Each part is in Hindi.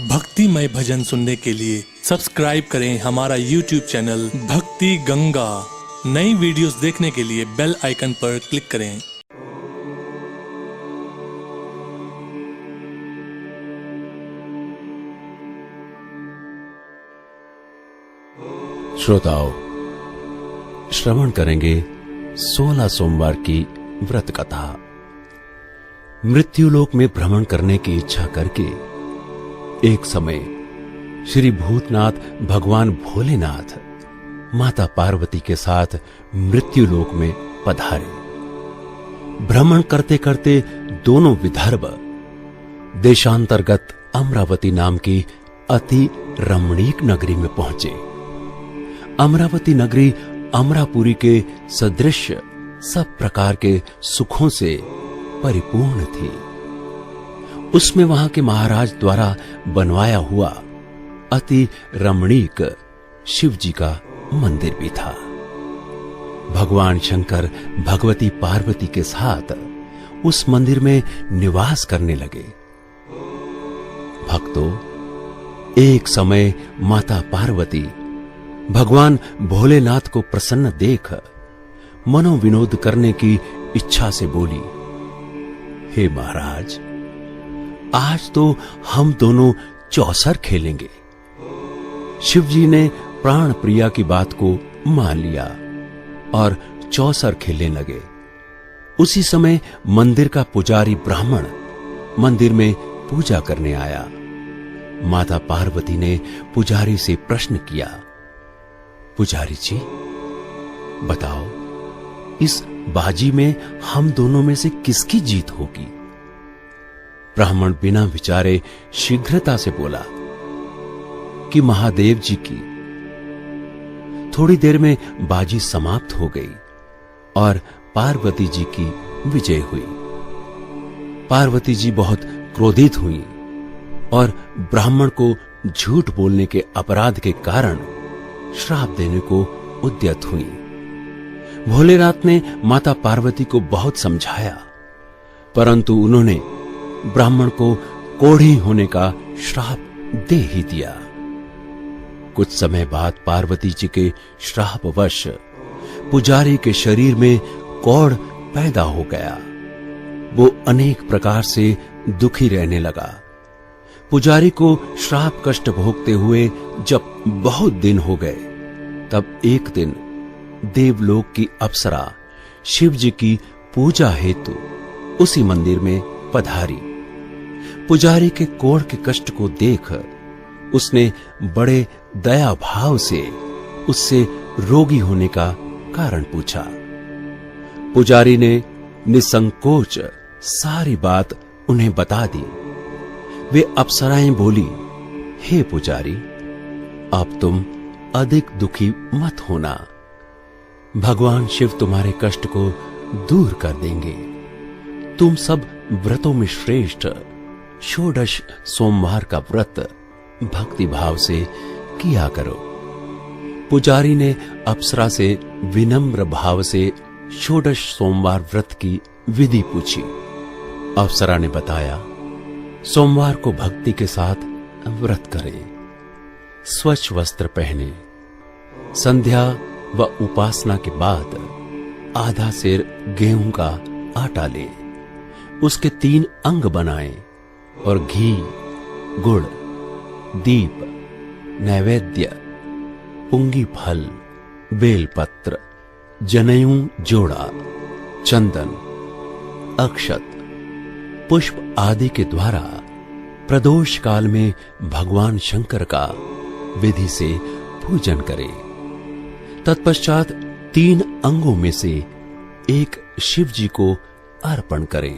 भक्तिमय भजन सुनने के लिए सब्सक्राइब करें हमारा YouTube चैनल भक्ति गंगा। नई वीडियोस देखने के लिए बेल आइकन पर क्लिक करें। श्रोताओं, श्रवण करेंगे 16 सोमवार की व्रत कथा। मृत्युलोक में भ्रमण करने की इच्छा करके एक समय श्री भूतनाथ भगवान भोलेनाथ माता पार्वती के साथ मृत्युलोक में पधारे। भ्रमण करते करते दोनों विदर्भ देशांतर्गत अमरावती नाम की अति रमणीक नगरी में पहुंचे। अमरावती नगरी अमरापुरी के सदृश सब प्रकार के सुखों से परिपूर्ण थी। उसमें वहां के महाराज द्वारा बनवाया हुआ अति रमणीक शिव जी का मंदिर भी था। भगवान शंकर भगवती पार्वती के साथ उस मंदिर में निवास करने लगे। भक्तों, एक समय माता पार्वती भगवान भोलेनाथ को प्रसन्न देख मनोविनोद करने की इच्छा से बोली, हे महाराज, आज तो हम दोनों चौसर खेलेंगे। शिवजी ने प्राण प्रिया की बात को मान लिया और चौसर खेलने लगे। उसी समय मंदिर का पुजारी ब्राह्मण मंदिर में पूजा करने आया। माता पार्वती ने पुजारी से प्रश्न किया, पुजारी जी, बताओ, इस बाजी में हम दोनों में से किसकी जीत होगी? ब्राह्मण बिना विचारे शीघ्रता से बोला कि महादेव जी की। थोड़ी देर में बाजी समाप्त हो गई और पार्वती जी की विजय हुई। पार्वती जी बहुत क्रोधित हुई और ब्राह्मण को झूठ बोलने के अपराध के कारण श्राप देने को उद्यत हुई। भोलेनाथ ने माता पार्वती को बहुत समझाया, परंतु उन्होंने ब्राह्मण को कोढ़ी होने का श्राप दे ही दिया। कुछ समय बाद पार्वती जी के श्रापवश पुजारी के शरीर में कोढ़ पैदा हो गया। वो अनेक प्रकार से दुखी रहने लगा। पुजारी को श्राप कष्ट भोगते हुए जब बहुत दिन हो गए, तब एक दिन देवलोक की अप्सरा शिव जी की पूजा हेतु उसी मंदिर में पधारी। पुजारी के कोढ़ के कष्ट को देख उसने बड़े दया भाव से उससे रोगी होने का कारण पूछा। पुजारी ने निसंकोच सारी बात उन्हें बता दी। वे अप्सराएं बोली, हे पुजारी, अब तुम अधिक दुखी मत होना। भगवान शिव तुम्हारे कष्ट को दूर कर देंगे। तुम सब व्रतों में श्रेष्ठ षोडश सोमवार का व्रत भक्ति भाव से किया करो। पुजारी ने अप्सरा से विनम्र भाव से षोडश सोमवार व्रत की विधि पूछी। अप्सरा ने बताया, सोमवार को भक्ति के साथ व्रत करें, स्वच्छ वस्त्र पहने, संध्या व उपासना के बाद आधा सेर गेहूं का आटा ले, उसके 3 अंग बनाएं और घी, गुड़, दीप, नैवेद्य, पुंगी फल, बेलपत्र, जनेऊ जोड़ा, चंदन, अक्षत, पुष्प आदि के द्वारा प्रदोष काल में भगवान शंकर का विधि से पूजन करें। तत्पश्चात 3 अंगों में से एक शिव जी को अर्पण करें।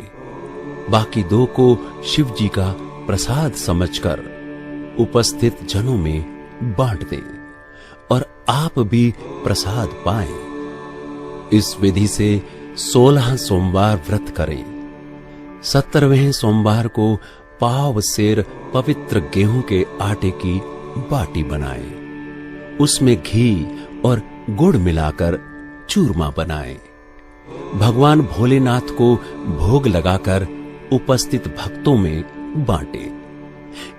बाकी 2 को शिव जी का प्रसाद समझकर उपस्थित जनों में बांट दें और आप भी प्रसाद पाएं। इस विधि से 16 सोमवार व्रत करें। 17वें सोमवार को पाव सेर पवित्र गेहूं के आटे की बाटी बनाएं। उसमें घी और गुड़ मिलाकर चूरमा बनाएं। भगवान भोलेनाथ को भोग लगाकर उपस्थित भक्तों में बांटे।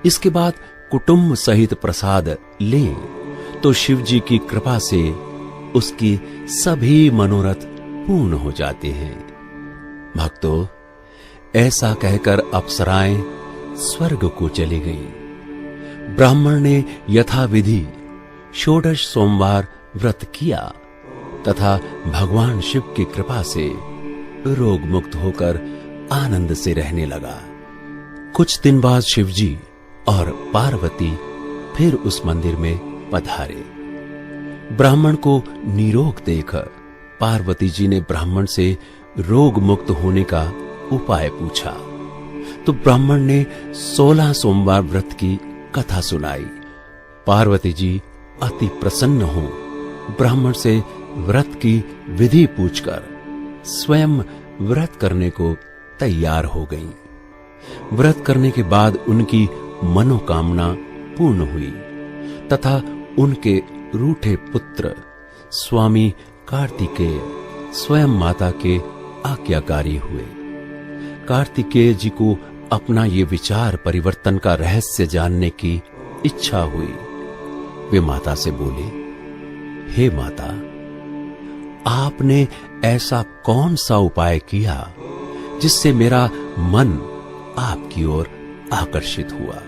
इसके बाद कुटुंब सहित प्रसाद ले तो शिव जी की कृपा से उसकी सभी मनोरथ पूर्ण हो जाते हैं। भक्तों, ऐसा कहकर अप्सराएं स्वर्ग को चली गईं। ब्राह्मण ने यथाविधि षोडश सोमवार व्रत किया तथा भगवान शिव की कृपा से रोग मुक्त होकर आनंद से रहने लगा। कुछ दिन बाद शिवजी और पार्वती फिर उस मंदिर में पधारे। ब्राह्मण को निरोग देख पार्वती जी ने ब्राह्मण से रोग मुक्त होने का उपाय पूछा तो ब्राह्मण ने 16 सोमवार व्रत की कथा सुनाई। पार्वती जी अति प्रसन्न हो ब्राह्मण से व्रत की विधि पूछकर स्वयं व्रत करने को तैयार हो गईं। व्रत करने के बाद उनकी मनोकामना पूर्ण हुई तथा उनके रूठे पुत्र स्वामी कार्तिकेय स्वयं माता के आज्ञाकारी हुए। कार्तिकेय जी को अपना ये विचार परिवर्तन का रहस्य जानने की इच्छा हुई। वे माता से बोले, हे माता, आपने ऐसा कौन सा उपाय किया जिससे मेरा मन आपकी ओर आकर्षित हुआ?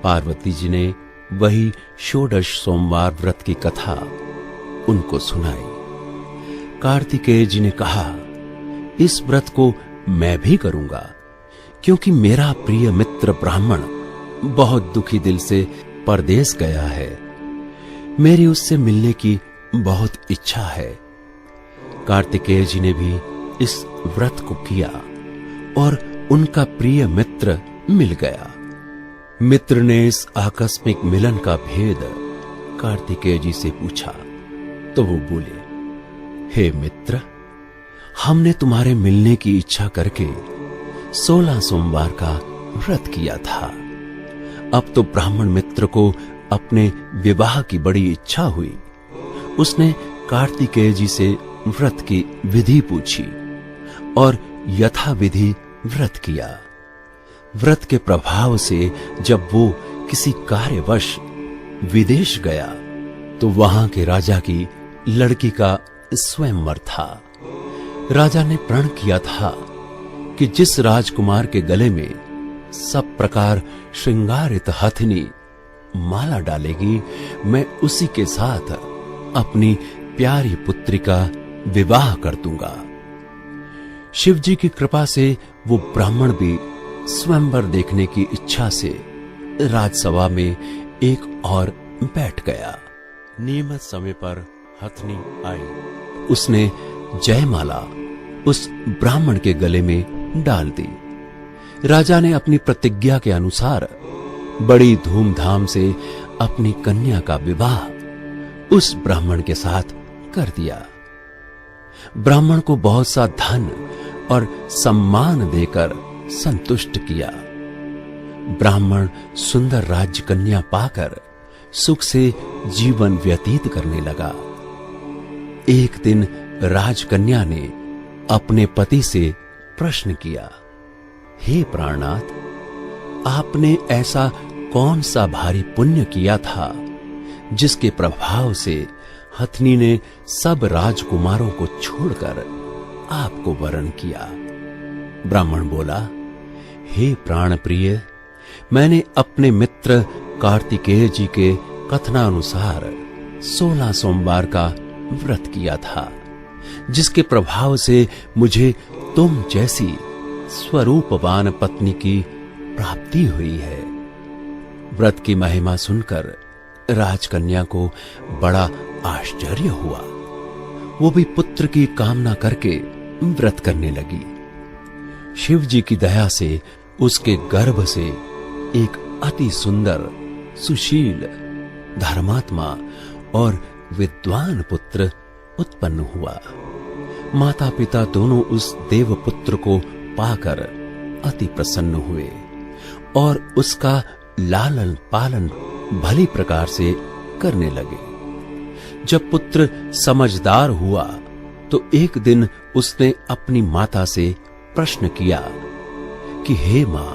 पार्वती जी ने वही षोडश सोमवार व्रत की कथा उनको सुनाई। कार्तिकेय जी ने कहा, इस व्रत को मैं भी करूंगा क्योंकि मेरा प्रिय मित्र ब्राह्मण बहुत दुखी दिल से परदेश गया है। मेरी उससे मिलने की बहुत इच्छा है। कार्तिकेय जी ने भी इस व्रत को किया और उनका प्रिय मित्र मिल गया। मित्र ने इस आकस्मिक मिलन का भेद कार्तिकेय जी से पूछा तो वो बोले, हे मित्र, हमने तुम्हारे मिलने की इच्छा करके 16 सोमवार का व्रत किया था। अब तो ब्राह्मण मित्र को अपने विवाह की बड़ी इच्छा हुई। उसने कार्तिकेय जी से व्रत की विधि पूछी और यथाविधि व्रत किया। व्रत के प्रभाव से जब वो किसी कार्यवश विदेश गया तो वहां के राजा की लड़की का स्वयंवर था। राजा ने प्रण किया था कि जिस राजकुमार के गले में सब प्रकार श्रृंगारित हथनी माला डालेगी, मैं उसी के साथ अपनी प्यारी पुत्री का विवाह कर दूंगा। शिव जी की कृपा से वो ब्राह्मण भी स्वयंवर देखने की इच्छा से राजसभा में एक और बैठ गया। नियमित समय पर हथनी आई। उसने जयमाला उस ब्राह्मण के गले में डाल दी। राजा ने अपनी प्रतिज्ञा के अनुसार बड़ी धूमधाम से अपनी कन्या का विवाह उस ब्राह्मण के साथ कर दिया। ब्राह्मण को बहुत सा धन और सम्मान देकर संतुष्ट किया। ब्राह्मण सुंदर राज्य कन्या पाकर सुख से जीवन व्यतीत करने लगा। एक दिन राजकन्या ने अपने पति से प्रश्न किया, हे प्राणनाथ, आपने ऐसा कौन सा भारी पुण्य किया था जिसके प्रभाव से हथनी ने सब राजकुमारों को छोड़कर आपको वरण किया? ब्राह्मण बोला, हे प्राण प्रिय, मैंने अपने मित्र कार्तिकेय जी के कथनानुसार 16 सोमवार का व्रत किया था, जिसके प्रभाव से मुझे तुम जैसी स्वरूपवान पत्नी की प्राप्ति हुई है। व्रत की महिमा सुनकर राजकन्या को बड़ा आश्चर्य हुआ। वो भी पुत्र की कामना करके व्रत करने लगी। शिव जी की दया से उसके गर्भ से एक अति सुंदर, सुशील, धर्मात्मा और विद्वान पुत्र उत्पन्न हुआ। माता पिता दोनों उस देव पुत्र को पाकर अति प्रसन्न हुए और उसका लालन पालन भली प्रकार से करने लगे। जब पुत्र समझदार हुआ तो एक दिन उसने अपनी माता से प्रश्न किया कि हे मां,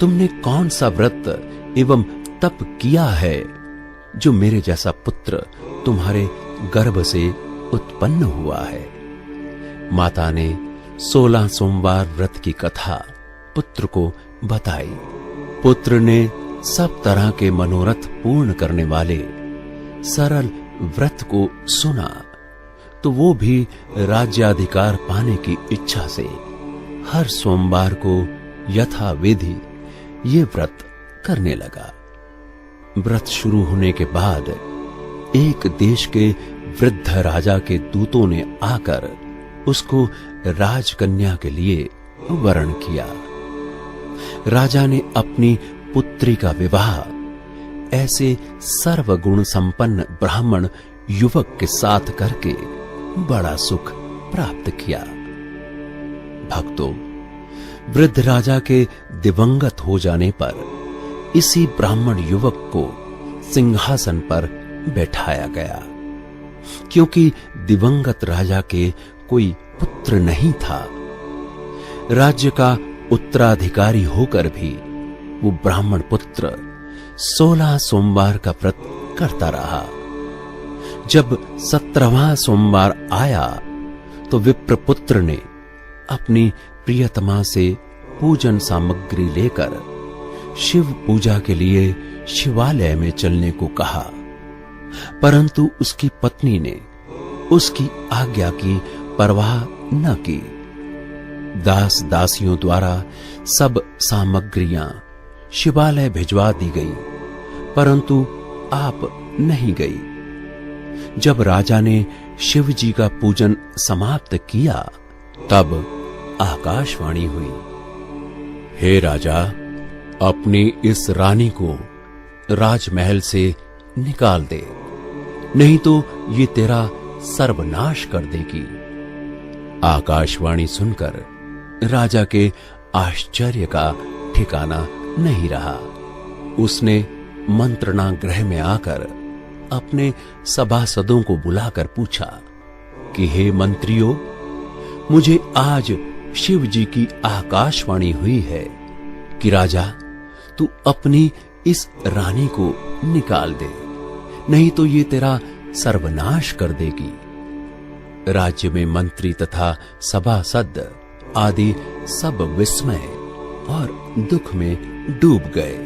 तुमने कौन सा व्रत एवं तप किया है जो मेरे जैसा पुत्र तुम्हारे गर्भ से उत्पन्न हुआ है? माता ने 16 सोमवार व्रत की कथा पुत्र को बताई। पुत्र ने सब तरह के मनोरथ पूर्ण करने वाले सरल व्रत को सुना तो वो भी राज्याधिकार पाने की इच्छा से हर सोमवार को यथाविधि ये व्रत करने लगा। व्रत शुरू होने के बाद एक देश के वृद्ध राजा के दूतों ने आकर उसको राजकन्या के लिए वरण किया। राजा ने अपनी पुत्री का विवाह ऐसे सर्वगुण संपन्न ब्राह्मण युवक के साथ करके बड़ा सुख प्राप्त किया। भक्तों, वृद्ध राजा के दिवंगत हो जाने पर इसी ब्राह्मण युवक को सिंहासन पर बैठाया गया। क्योंकि दिवंगत राजा के कोई पुत्र नहीं था, राज्य का उत्तराधिकारी होकर भी वो ब्राह्मण पुत्र 16 सोमवार का व्रत करता रहा। जब 17वां सोमवार आया तो विप्रपुत्र ने अपनी प्रियतमा से पूजन सामग्री लेकर शिव पूजा के लिए शिवालय में चलने को कहा, परंतु उसकी पत्नी ने उसकी आज्ञा की परवाह न की। दास दासियों द्वारा सब सामग्रियां शिवालय भिजवा दी गई, परंतु आप नहीं गई। जब राजा ने शिव जी का पूजन समाप्त किया तब आकाशवाणी हुई, हे राजा, अपनी इस रानी को राजमहल से निकाल दे, नहीं तो ये तेरा सर्वनाश कर देगी। आकाशवाणी सुनकर राजा के आश्चर्य का ठिकाना नहीं रहा। उसने मंत्रणा गृह में आकर अपने सभासदों को बुलाकर पूछा कि हे मंत्रियों, मुझे आज शिव जी की आकाशवाणी हुई है कि राजा, तू अपनी इस रानी को निकाल दे, नहीं तो ये तेरा सर्वनाश कर देगी। राज्य में मंत्री तथा सभासद आदि सब विस्मय और दुख में डूब गए,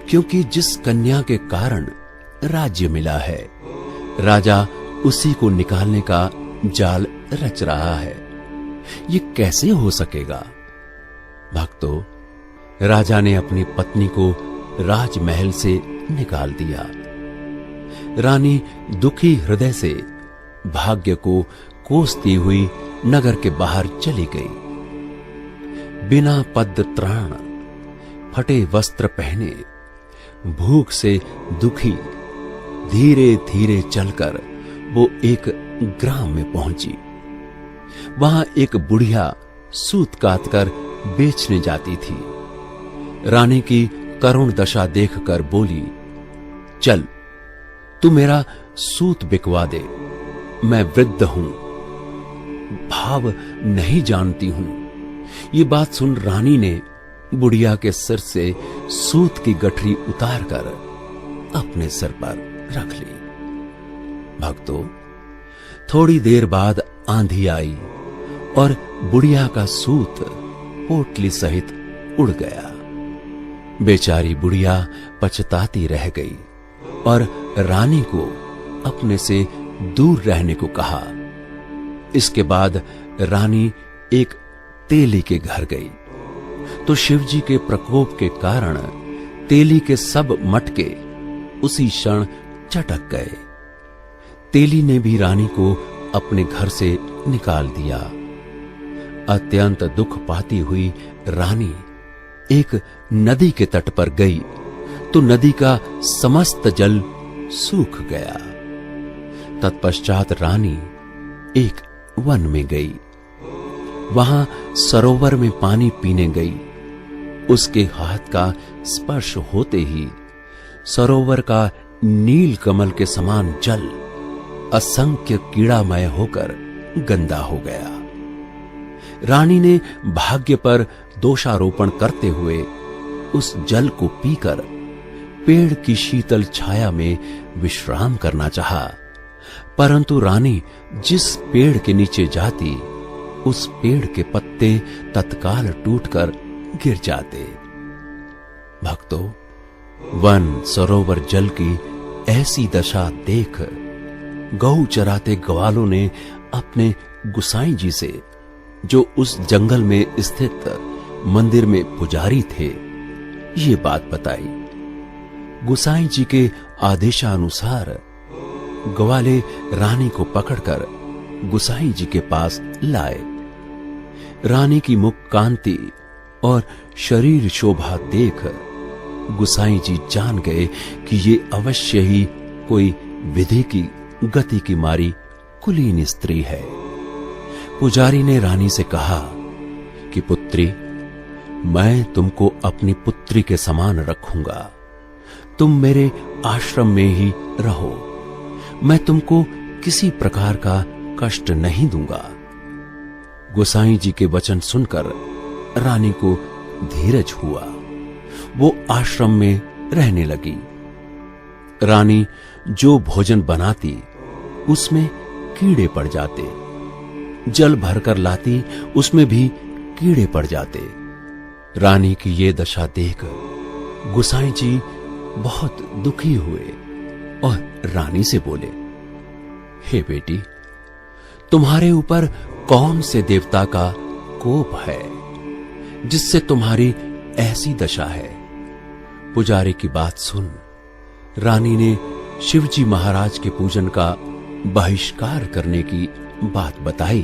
क्योंकि जिस कन्या के कारण राज्य मिला है, राजा उसी को निकालने का जाल रच रहा है। ये कैसे हो सकेगा? भक्तों, राजा ने अपनी पत्नी को राजमहल से निकाल दिया। रानी दुखी हृदय से भाग्य को कोसती हुई नगर के बाहर चली गई। बिना पद त्राण, फटे वस्त्र पहने, भूख से दुखी धीरे धीरे चलकर वो एक ग्राम में पहुंची। वहां एक बुढ़िया सूत काटकर बेचने जाती थी। रानी की करुण दशा देखकर बोली, चल, तू मेरा सूत बिकवा दे, मैं वृद्ध हूं, भाव नहीं जानती हूं। ये बात सुन रानी ने बुढ़िया के सिर से सूत की गठरी उतारकर अपने सिर पर रख ली। भक्तों, थोड़ी देर बाद आंधी आई और बुढ़िया का सूत पोटली सहित उड़ गया। बेचारी बुढ़िया पछताती रह गई और रानी को अपने से दूर रहने को कहा। इसके बाद रानी एक तेली के घर गई तो शिवजी के प्रकोप के कारण तेली के सब मटके उसी क्षण चटक गए। तेली ने भी रानी को अपने घर से निकाल दिया। अत्यंत दुख पाती हुई रानी एक नदी के तट पर गई तो नदी का समस्त जल सूख गया। तत्पश्चात रानी एक वन में गई। वहां सरोवर में पानी पीने गई। उसके हाथ का स्पर्श होते ही सरोवर का नील कमल के समान जल असंख्य कीड़ामय होकर गंदा हो गया। रानी ने भाग्य पर दोषारोपण करते हुए उस जल को पीकर पेड़ की शीतल छाया में विश्राम करना चाहा, परंतु रानी जिस पेड़ के नीचे जाती उस पेड़ के पत्ते तत्काल टूटकर गिर जाते। भक्तों, वन सरोवर जल की ऐसी दशा देख गौ चराते ग्वालों ने अपने गुसाई जी से, जो उस जंगल में स्थित मंदिर में पुजारी थे, ये बात बताई। गुसाई जी के आदेशानुसार ग्वाले रानी को पकड़कर गुसाई जी के पास लाए। रानी की मुख कांति और शरीर शोभा देख गुसाई जी जान गए कि ये अवश्य ही कोई विधि की गति की मारी कुलीन स्त्री है। पुजारी ने रानी से कहा कि पुत्री, मैं तुमको अपनी पुत्री के समान रखूंगा, तुम मेरे आश्रम में ही रहो, मैं तुमको किसी प्रकार का कष्ट नहीं दूंगा। गोसाई जी के वचन सुनकर रानी को धीरज हुआ, वो आश्रम में रहने लगी। रानी जो भोजन बनाती उसमें कीड़े पड़ जाते, जल भरकर लाती उसमें भी कीड़े पड़ जाते। रानी की ये दशा देख गुसाई जी बहुत दुखी हुए और रानी से बोले, हे बेटी, तुम्हारे ऊपर कौन से देवता का कोप है जिससे तुम्हारी ऐसी दशा है? पुजारी की बात सुन रानी ने शिवजी महाराज के पूजन का बहिष्कार करने की बात बताई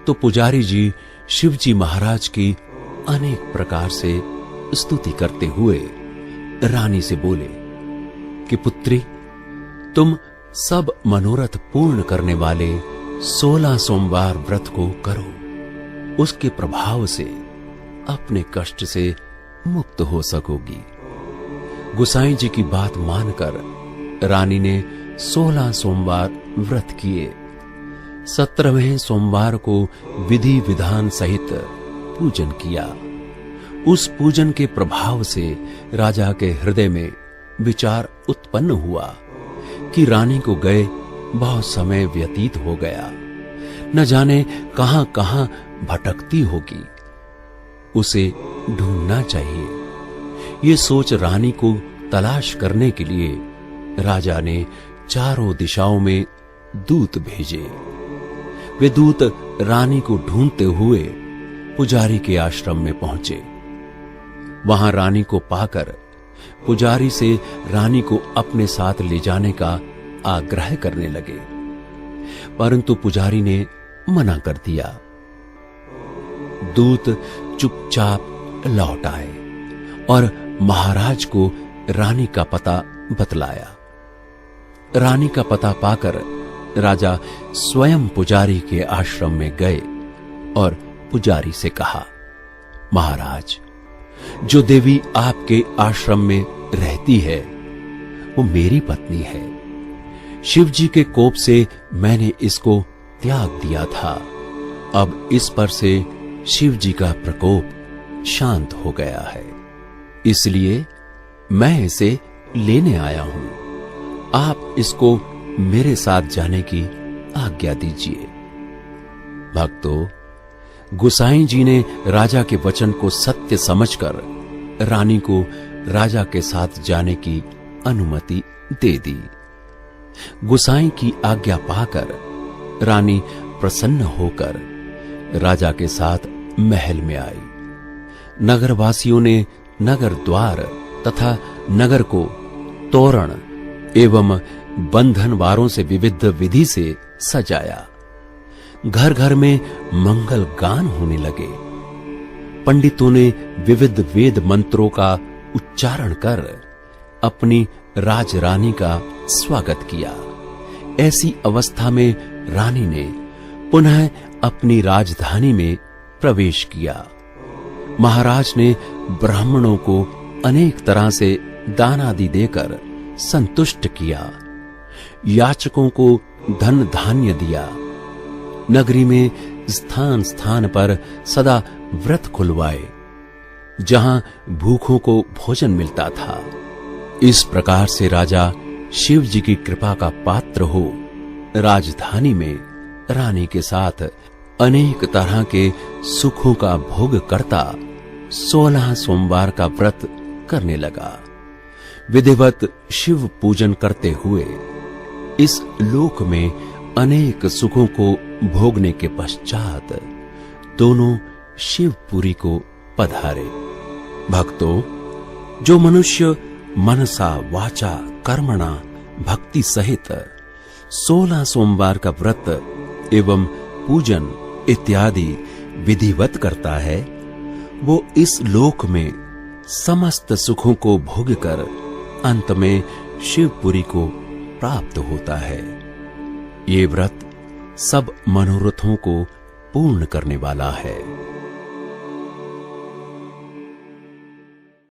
तो पुजारी जी शिवजी महाराज की अनेक प्रकार से स्तुति करते हुए रानी से बोले कि पुत्री, तुम सब मनोरथ पूर्ण करने वाले 16 सोमवार व्रत को करो, उसके प्रभाव से अपने कष्ट से मुक्त हो सकोगी। गुसाई जी की बात मानकर रानी ने 16 सोमवार व्रत किए। 17वें सोमवार को विधि विधान सहित पूजन किया। उस पूजन के प्रभाव से राजा के हृदय में विचार उत्पन्न हुआ कि रानी को गए बहुत समय व्यतीत हो गया, न जाने कहां कहां भटकती होगी, उसे ढूंढना चाहिए। ये सोच रानी को तलाश करने के लिए राजा ने चारों दिशाओं में दूत भेजे। वे दूत रानी को ढूंढते हुए पुजारी के आश्रम में पहुंचे। वहां रानी को पाकर पुजारी से रानी को अपने साथ ले जाने का आग्रह करने लगे, परंतु पुजारी ने मना कर दिया। दूत चुपचाप लौट आए और महाराज को रानी का पता बतलाया। रानी का पता पाकर राजा स्वयं पुजारी के आश्रम में गए और पुजारी से कहा, महाराज, जो देवी आपके आश्रम में रहती है वो मेरी पत्नी है। शिव जी के कोप से मैंने इसको त्याग दिया था, अब इस पर से शिव जी का प्रकोप शांत हो गया है, इसलिए मैं इसे लेने आया हूं। आप इसको मेरे साथ जाने की आज्ञा दीजिए। भक्तों, गुसाई जी ने राजा के वचन को सत्य समझकर रानी को राजा के साथ जाने की अनुमति दे दी। गुसाई की आज्ञा पाकर रानी प्रसन्न होकर राजा के साथ महल में आई। नगरवासियों ने नगर द्वार तथा नगर को तोरण एवं बंधनवारों से विविध विधि से सजाया। घर घर में मंगल गान होने लगे। पंडितों ने विविध वेद मंत्रों का उच्चारण कर अपनी राजरानी का स्वागत किया। ऐसी अवस्था में रानी ने पुनः अपनी राजधानी में प्रवेश किया। महाराज ने ब्राह्मणों को अनेक तरह से दान आदि देकर संतुष्ट किया। याचकों को धन धान्य दिया। नगरी में स्थान स्थान पर सदा व्रत खुलवाए। जहां भूखों को भोजन मिलता था। इस प्रकार से राजा शिव जी की कृपा का पात्र हो राजधानी में रानी के साथ अनेक तरह के सुखों का भोग करता 16 सोमवार का व्रत करने लगा। विधिवत शिव पूजन करते हुए इस लोक में अनेक सुखों को भोगने के पश्चात दोनों शिवपुरी को पधारे। भक्तों, जो मनुष्य मनसा वाचा कर्मणा भक्ति सहित 16 सोमवार का व्रत एवं पूजन इत्यादि विधिवत करता है, वो इस लोक में समस्त सुखों को भोगकर अंत में शिवपुरी को प्राप्त होता है। ये व्रत सब मनोरथों को पूर्ण करने वाला है।